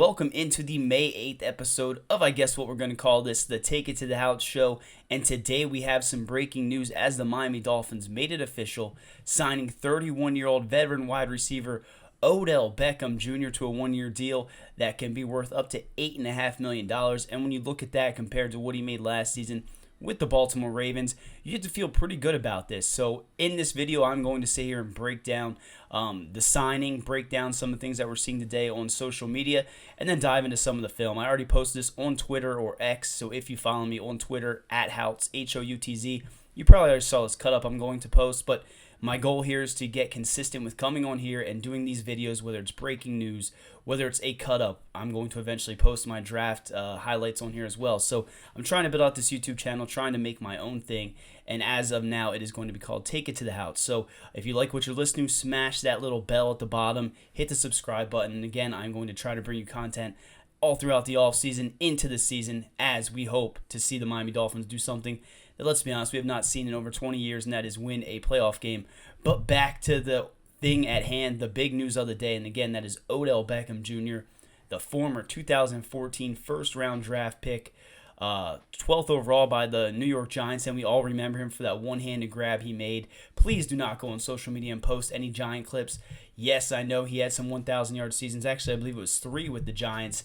welcome into the May 8th episode of, I guess what we're going to call this, the Take It to the House show. And today we have some breaking news as the Miami Dolphins made it official, signing 31-year-old veteran wide receiver Odell Beckham Jr. to a one-year deal that can be worth up to $8.5 million. And when you look at that compared to what he made last season with the Baltimore Ravens, you get to feel pretty good about this. So in this video, I'm going to sit here and break down the signing, break down some of the things that we're seeing today on social media, and then dive into some of the film. I already posted this on Twitter or X, so if you follow me on Twitter, @Houtz, Houtz, you probably already saw this cut up I'm going to post, but my goal here is to get consistent with coming on here and doing these videos, whether it's breaking news, whether it's a cut up. I'm going to eventually post my draft highlights on here as well. So I'm trying to build out this YouTube channel, trying to make my own thing. And as of now, it is going to be called Take It to the House. So if you like what you're listening to, smash that little bell at the bottom, hit the subscribe button. And again, I'm going to try to bring you content all throughout the offseason into the season as we hope to see the Miami Dolphins do something that, let's be honest, we have not seen in over 20 years, and that is win a playoff game. But back to the thing at hand, the big news of the day, and again, that is Odell Beckham Jr., the former 2014 first-round draft pick, 12th overall by the New York Giants, and we all remember him for that one-handed grab he made. Please do not go on social media and post any Giant clips. Yes, I know he had some 1,000-yard seasons. Actually, I believe it was 3 with the Giants.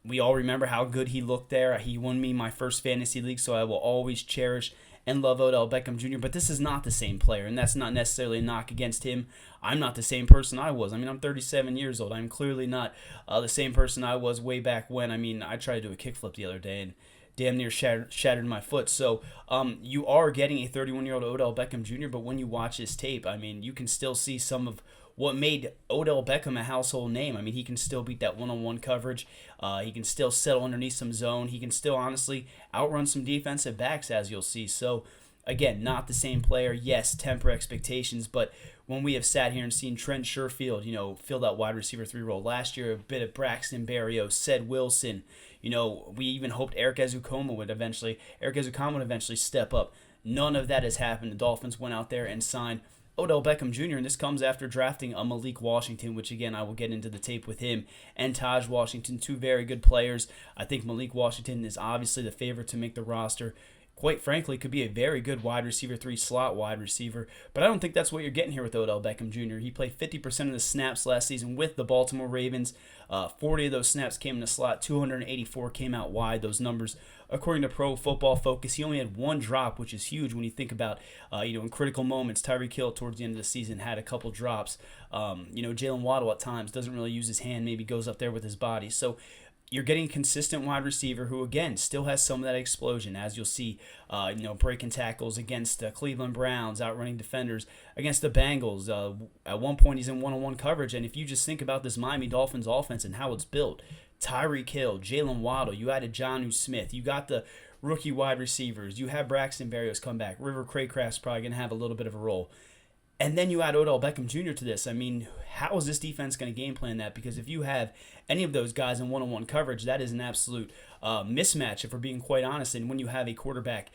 We all remember how good he looked there. He won me my first fantasy league, so I will always cherish and love Odell Beckham Jr., but this is not the same player, and that's not necessarily a knock against him. I'm not the same person I was. I'm 37 years old. I'm clearly not the same person I was way back when. I tried to do a kickflip the other day and damn near shattered my foot. So you are getting a 31-year-old Odell Beckham Jr., but when you watch his tape, you can still see some of what made Odell Beckham a household name. He can still beat that one-on-one coverage. He can still settle underneath some zone. He can still, honestly, outrun some defensive backs, as you'll see. So, again, not the same player. Yes, temper expectations, but when we have sat here and seen Trent Sherfield, fill that wide receiver 3 role last year, a bit of Braxton Berrios, Ced Wilson, we even hoped Eric Ezukanma would eventually step up. None of that has happened. The Dolphins went out there and signed Odell Beckham Jr., and this comes after drafting a Malik Washington, which, again, I will get into the tape with him, and Taj Washington, 2 very good players. I think Malik Washington is obviously the favorite to make the roster. Quite frankly, could be a very good wide receiver 3 slot wide receiver, but I don't think that's what you're getting here with Odell Beckham Jr. He played 50% of the snaps last season with the Baltimore Ravens. 40 of those snaps came in the slot, 284 came out wide. Those numbers, according to Pro Football Focus, he only had 1 drop, which is huge when you think about, in critical moments. Tyreek Hill towards the end of the season had a couple drops. Jalen Waddle at times doesn't really use his hand, maybe goes up there with his body. So you're getting a consistent wide receiver who, again, still has some of that explosion, as you'll see, breaking tackles against the Cleveland Browns, outrunning defenders against the Bengals. At one point, he's in one-on-one coverage, and if you just think about this Miami Dolphins offense and how it's built, Tyreek Hill, Jalen Waddle, you added Jonnu Smith, you got the rookie wide receivers, you have Braxton Berrios come back, River Craycraft's probably going to have a little bit of a role. And then you add Odell Beckham Jr. to this. How is this defense going to game plan that? Because if you have any of those guys in one-on-one coverage, that is an absolute mismatch, if we're being quite honest. And when you have a quarterback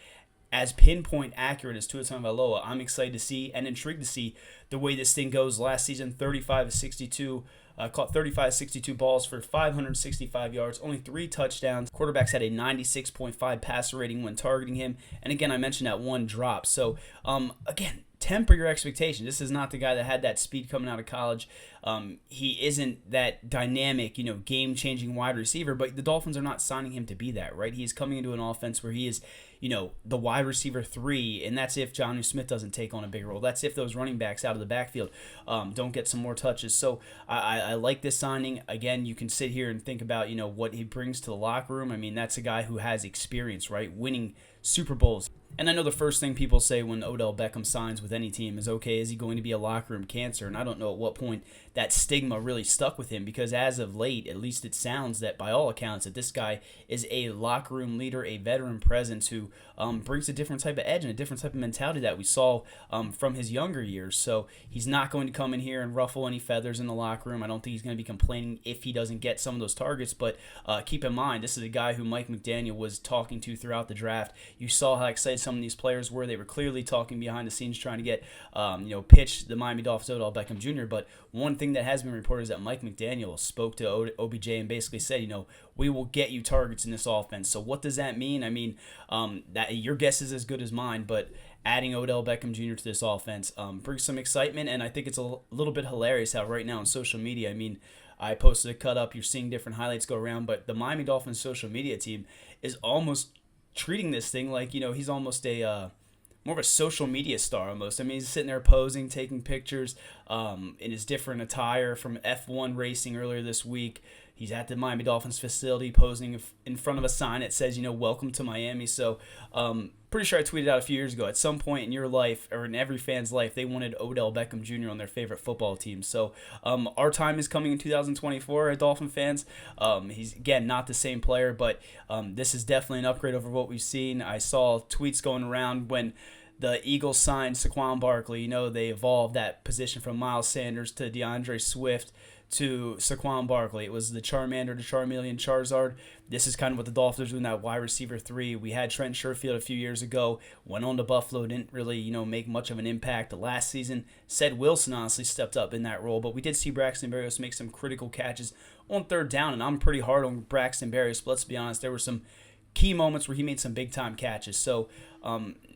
as pinpoint accurate as Tua Tagovailoa, I'm excited to see and intrigued to see the way this thing goes. Last season, 35-62, caught 35-62 balls for 565 yards, only 3 touchdowns. Quarterbacks had a 96.5 passer rating when targeting him. And again, I mentioned that 1 drop. So, again, temper your expectations. This is not the guy that had that speed coming out of college. He isn't that dynamic, game-changing wide receiver, but the Dolphins are not signing him to be that, right? He's coming into an offense where he is, the wide receiver 3, and that's if Jonnu Smith doesn't take on a big role. That's if those running backs out of the backfield don't get some more touches. So I like this signing. Again, you can sit here and think about, what he brings to the locker room. That's a guy who has experience, right? Winning Super Bowls. And I know the first thing people say when Odell Beckham signs with any team is, okay, is he going to be a locker room cancer? And I don't know at what point that stigma really stuck with him, because as of late, at least it sounds that by all accounts that this guy is a locker room leader, a veteran presence who brings a different type of edge and a different type of mentality that we saw from his younger years. So he's not going to come in here and ruffle any feathers in the locker room. I don't think he's going to be complaining if he doesn't get some of those targets, but keep in mind, this is a guy who Mike McDaniel was talking to throughout the draft. You saw how excited some of these players were. They were clearly talking behind the scenes, trying to get, pitch the Miami Dolphins Odell Beckham Jr. But one thing that has been reported is that Mike McDaniel spoke to OBJ and basically said, we will get you targets in this offense. So what does that mean? I mean, that your guess is as good as mine, but adding Odell Beckham Jr. to this offense brings some excitement, and I think it's a little bit hilarious how right now on social media, I mean, I posted a cut up, you're seeing different highlights go around, but the Miami Dolphins social media team is almost treating this thing like, he's almost a more of a social media star almost. I mean, he's sitting there posing, taking pictures in his different attire from F1 racing earlier this week. He's at the Miami Dolphins facility posing in front of a sign that says, welcome to Miami. So pretty sure I tweeted out a few years ago, at some point in your life or in every fan's life, they wanted Odell Beckham Jr. on their favorite football team. So our time is coming in 2024 Dolphin fans. He's, again, not the same player, but this is definitely an upgrade over what we've seen. I saw tweets going around when the Eagles signed Saquon Barkley. They evolved that position from Miles Sanders to DeAndre Swift to Saquon Barkley. It was the Charmander to Charmeleon Charizard. This is kind of what the Dolphins are doing, that wide receiver 3. We had Trent Sherfield a few years ago, went on to Buffalo, didn't really, make much of an impact the last season. Ced Wilson honestly stepped up in that role, but we did see Braxton Berrios make some critical catches on third down, and I'm pretty hard on Braxton Berrios, but let's be honest, there were some key moments where he made some big-time catches. So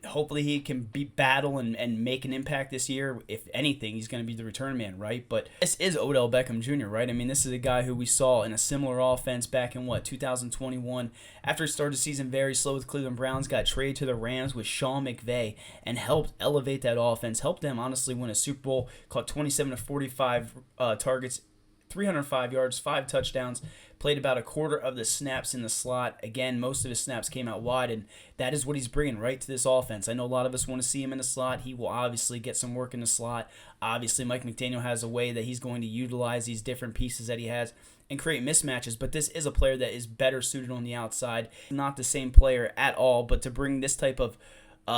hopefully he can battle and make an impact this year. If anything, he's going to be the return man, right? But this is Odell Beckham Jr., right? I mean, this is a guy who we saw in a similar offense back in, 2021. After he started the season very slow with Cleveland Browns, got traded to the Rams with Sean McVay and helped elevate that offense, helped them honestly win a Super Bowl, caught 27 to 45 targets, 305 yards, 5 touchdowns, played about a quarter of the snaps in the slot. Again, most of his snaps came out wide, and that is what he's bringing right to this offense. I know a lot of us want to see him in the slot. He will obviously get some work in the slot. Obviously, Mike McDaniel has a way that he's going to utilize these different pieces that he has and create mismatches, but this is a player that is better suited on the outside. Not the same player at all, but to bring this type of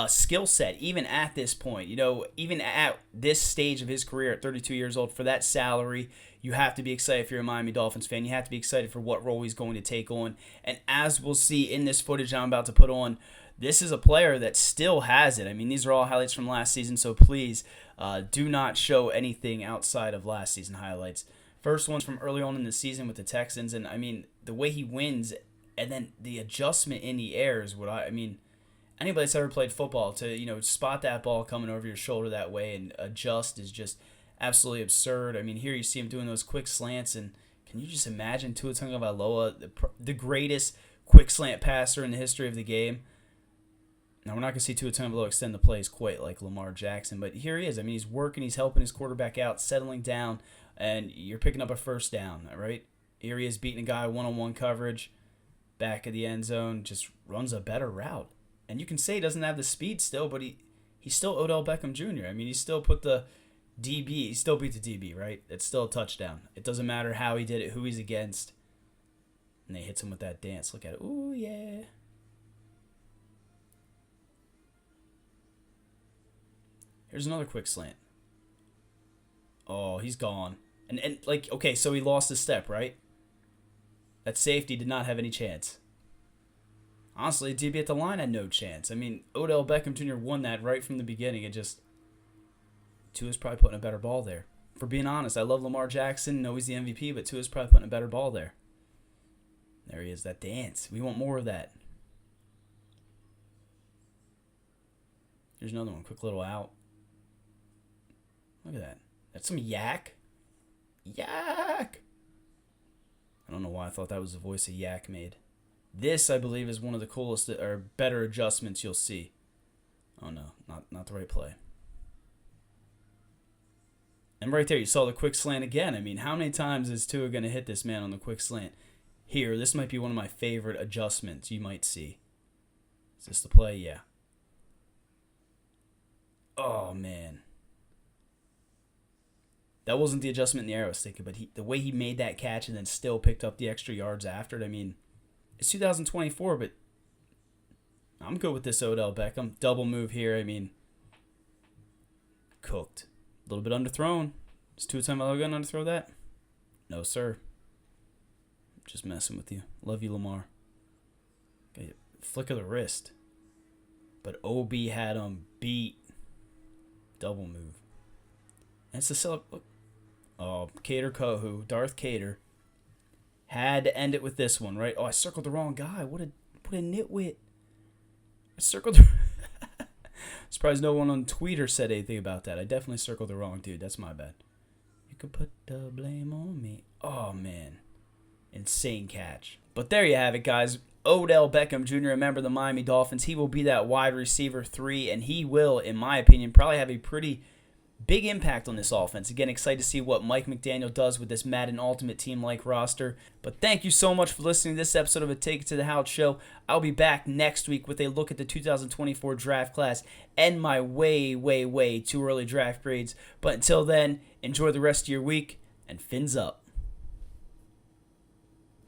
skill set, even at this point, even at this stage of his career at 32 years old, for that salary, you have to be excited if you're a Miami Dolphins fan. You have to be excited for what role he's going to take on. And as we'll see in this footage I'm about to put on, this is a player that still has it. I mean, these are all highlights from last season, so please do not show anything outside of last season highlights. First one's from early on in the season with the Texans, and I mean, the way he wins and then the adjustment in the air is what anybody that's ever played football, to spot that ball coming over your shoulder that way and adjust is just absolutely absurd. I mean, here you see him doing those quick slants, and can you just imagine Tua Tagovailoa, the greatest quick slant passer in the history of the game? Now, we're not going to see Tua Tagovailoa extend the plays quite like Lamar Jackson, but here he is. I mean, he's working, he's helping his quarterback out, settling down, and you're picking up a first down, right? Here he is beating a guy one-on-one coverage, back of the end zone, just runs a better route. And you can say he doesn't have the speed still, but he's still Odell Beckham Jr. I mean, he still put the DB, he still beat the DB, right? It's still a touchdown. It doesn't matter how he did it, who he's against. And they hits him with that dance. Look at it. Ooh, yeah. Here's another quick slant. Oh, he's gone. And okay, so he lost his step, right? That safety did not have any chance. Honestly, DB at the line had no chance. I mean, Odell Beckham Jr. won that right from the beginning. Tua's probably putting a better ball there. For being honest, I love Lamar Jackson. Know he's the MVP, but Tua's probably putting a better ball there. There he is, that dance. We want more of that. Here's another one. Quick little out. Look at that. That's some yak. Yak! I don't know why I thought that was the voice a yak made. This, I believe, is one of the coolest or better adjustments you'll see. Oh, no. Not the right play. And right there, you saw the quick slant again. I mean, how many times is Tua going to hit this man on the quick slant? Here, this might be one of my favorite adjustments you might see. Is this the play? Yeah. Oh, man. That wasn't the adjustment in the air I was thinking, but the way he made that catch and then still picked up the extra yards after it, I mean, it's 2024, but I'm good with this Odell Beckham. Double move here, I mean, cooked. A little bit underthrown. Is Tua Tagovailoa going to underthrow that? No, sir. Just messing with you. Love you, Lamar. Okay, flick of the wrist. But OB had him beat. Double move. And it's a Cater Kohu, Darth Cater. Had to end it with this one, right? Oh, I circled the wrong guy. What a nitwit. I circled. Surprised no one on Twitter said anything about that. I definitely circled the wrong dude. That's my bad. You could put the blame on me. Oh, man. Insane catch. But there you have it, guys. Odell Beckham Jr., a member of the Miami Dolphins. He will be that wide receiver 3, and he will, in my opinion, probably have a pretty big impact on this offense. Again, excited to see what Mike McDaniel does with this Madden Ultimate Team-like roster. But thank you so much for listening to this episode of a Take It to the House show. I'll be back next week with a look at the 2024 draft class and my way, way, way too early draft grades. But until then, enjoy the rest of your week, and fins up.